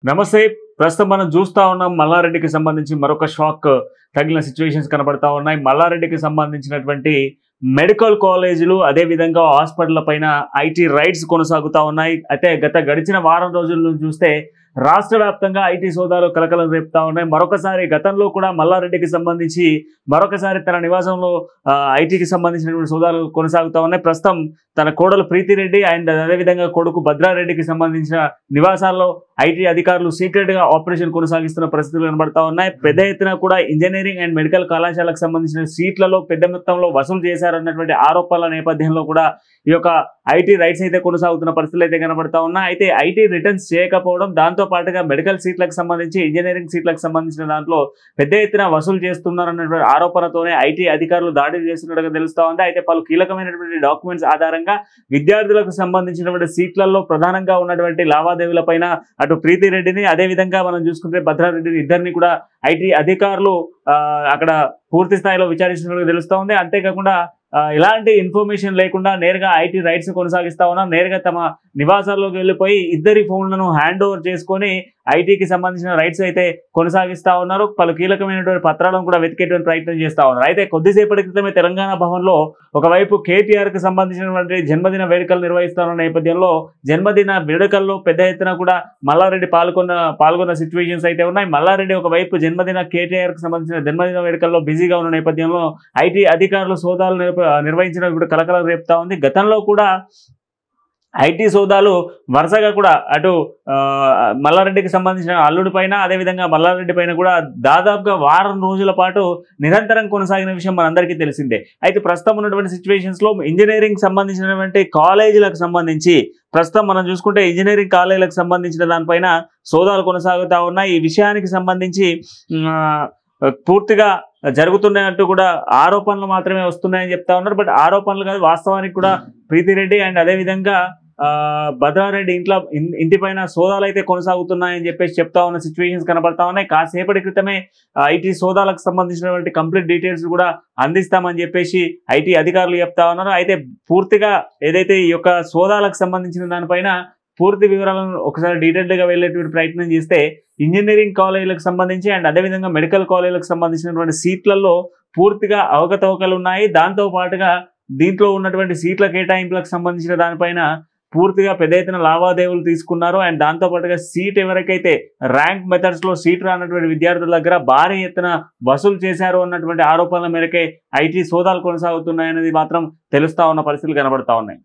నమస్తే. ప్రస్తుతం మనం చూస్తా ఉన్నాం మల్లారెడ్డికి సంబంధించి మరొక షాక్ తగిలిన సిచ్యువేషన్స్ కనబడతా ఉన్నాయి. మల్లారెడ్డికి సంబంధించినటువంటి మెడికల్ కాలేజీలు అదే విధంగా హాస్పిటల్ పైన ఐటీ రైడ్స్ కొనసాగుతా ఉన్నాయి. అయితే గడిచిన వారం రోజుల నుంచి చూస్తే రాష్ట్ర వ్యాప్తంగా ఐటీ సోదాలు కలకలం రేపుతా ఉన్నాయి. మరొకసారి గతంలో కూడా మల్లారెడ్డికి సంబంధించి మరొకసారి తన నివాసంలో ఐటీకి సంబంధించినటువంటి సోదాలు కొనసాగుతా ఉన్నాయి. ప్రస్తుతం తన కోడలు ప్రీతిరెడ్డి అండ్ అదేవిధంగా కొడుకు భద్రారెడ్డికి సంబంధించిన నివాసాల్లో ఐటీ అధికారులు సీక్రెట్ గా ఆపరేషన్ కొనసాగిస్తున్న పరిస్థితులు కనబడతా ఉన్నాయి. పెద్ద ఎత్తున కూడా ఇంజనీరింగ్ అండ్ మెడికల్ కళాశాలకు సంబంధించిన సీట్లలో పెద్ద మొత్తంలో వసూలు చేశారన్నటువంటి ఆరోపణల నేపథ్యంలో కూడా ఈ యొక్క ఐటీ రైట్స్ అయితే కొనసాగుతున్న పరిస్థితులు అయితే కనబడతా ఉన్నాయి. అయితే ఐటీ రిటర్న్స్ చేయకపోవడం, దాంతో పాటుగా మెడికల్ సీట్లకు సంబంధించి ఇంజనీరింగ్ సీట్లకు సంబంధించిన దాంట్లో పెద్ద ఎత్తున వసూలు చేస్తున్నారన్నటువంటి ఆరోపణతోనే ఐటీ అధికారులు దాడులు చేస్తున్నట్టుగా తెలుస్తా ఉంది. అయితే పలు కీలకమైనటువంటి డాక్యుమెంట్స్ ఆధారంగా విద్యార్థులకు సంబంధించినటువంటి సీట్లలో ప్రధానంగా ఉన్నటువంటి లావాదేవీలపైన అటు ప్రీతిరెడ్డిని అదేవిధంగా మనం చూసుకుంటే భద్రారెడ్డిని ఇద్దరిని కూడా ఐటీ అధికారులు అక్కడ పూర్తి స్థాయిలో విచారించినట్టుగా తెలుస్తా ఉంది. అంతేకాకుండా ఎలాంటి ఇన్ఫర్మేషన్ లేకుండా నేరుగా ఐటీ రైట్స్ కొనసాగిస్తా ఉన్నాం. నేరుగా తమ నివాసాల్లోకి వెళ్ళిపోయి ఇద్దరి ఫోన్లను హ్యాండ్ ఓవర్ చేసుకొని ఐటీకి సంబంధించిన రైట్స్ అయితే కొనసాగిస్తా ఉన్నారు. పలు కీలకమైనటువంటి పత్రాలను కూడా వెతికేటువంటి ప్రయత్నం చేస్తా ఉన్నారు. అయితే కొద్దిసేపటి క్రితమే తెలంగాణ భవన్లో ఒకవైపు కేటీఆర్ కి సంబంధించినటువంటి జన్మదిన వేడుకలు నిర్వహిస్తున్న నేపథ్యంలో జన్మదిన వేడుకల్లో పెద్ద ఎత్తున కూడా మల్లారెడ్డి పాల్గొన్న సిచ్యువేషన్స్ అయితే ఉన్నాయి. మల్లారెడ్డి ఒకవైపు జన్మదిన కేటీఆర్ కి సంబంధించిన జన్మదిన వేడుకల్లో బిజీగా ఉన్న నేపథ్యంలో ఐటీ అధికారులు సోదాలు నిర్వహించడం ఇప్పుడు కలకలం రేపుతా ఉంది. గతంలో కూడా ఐటీ సోదాలు వరుసగా కూడా అటు మల్లారెడ్డికి సంబంధించిన అల్లుడి పైన అదేవిధంగా మల్లారెడ్డి పైన కూడా దాదాపుగా వారం రోజుల పాటు నిరంతరం కొనసాగిన విషయం మనందరికీ తెలిసిందే. అయితే ప్రస్తుతం ఉన్నటువంటి సిచ్యువేషన్స్ లో ఇంజనీరింగ్ సంబంధించినటువంటి కాలేజీలకు సంబంధించి ప్రస్తుతం మనం చూసుకుంటే ఇంజనీరింగ్ కాలేజీలకు సంబంధించిన దానిపైన సోదాలు కొనసాగుతా ఉన్నాయి. ఈ విషయానికి సంబంధించి పూర్తిగా జరుగుతున్నట్టు కూడా ఆరోపణలు మాత్రమే వస్తున్నాయని చెప్తా ఉన్నారు. బట్ ఆరోపణలు కాదు, వాస్తవానికి కూడా ప్రీతిరెడ్డి అండ్ అదేవిధంగా భద్రారెడ్డి ఇంటిపైన సోదాలు అయితే కొనసాగుతున్నాయని చెప్పేసి చెప్తా ఉన్న సిచ్యువేషన్స్ కనబడతా ఉన్నాయి. కాసేపటి క్రితమే ఐటీ సోదాలకు సంబంధించినటువంటి కంప్లీట్ డీటెయిల్స్ కూడా అందిస్తామని చెప్పేసి ఐటీ అధికారులు చెప్తా ఉన్నారు. అయితే పూర్తిగా ఏదైతే ఈ యొక్క సోదాలకు సంబంధించిన దానిపైన పూర్తి వివరాలను ఒకసారి డీటెయిల్డ్గా వెళ్ళేటువంటి ప్రయత్నం చేస్తే ఇంజనీరింగ్ కాలేజీలకు సంబంధించి అండ్ అదేవిధంగా మెడికల్ కాలేజీలకు సంబంధించినటువంటి సీట్లలో పూర్తిగా అవకతవకలు ఉన్నాయి. దాంతో పాటుగా దీంట్లో ఉన్నటువంటి సీట్ల కేటాయింపులకు సంబంధించిన దానిపైన పూర్తిగా పెద్ద ఎత్తున లావాదేవీలు తీసుకున్నారు. అండ్ దాంతో పాటుగా సీట్ ఎవరికైతే ర్యాంక్ మెథడ్స్ లో సీట్ రానటువంటి విద్యార్థుల దగ్గర భారీ ఎత్తున వసూలు చేశారు అన్నటువంటి ఆరోపణల మేరకే ఐటీ సోదాలు కొనసాగుతున్నాయనేది మాత్రం తెలుస్తా ఉన్న పరిస్థితులు కనబడతా ఉన్నాయి.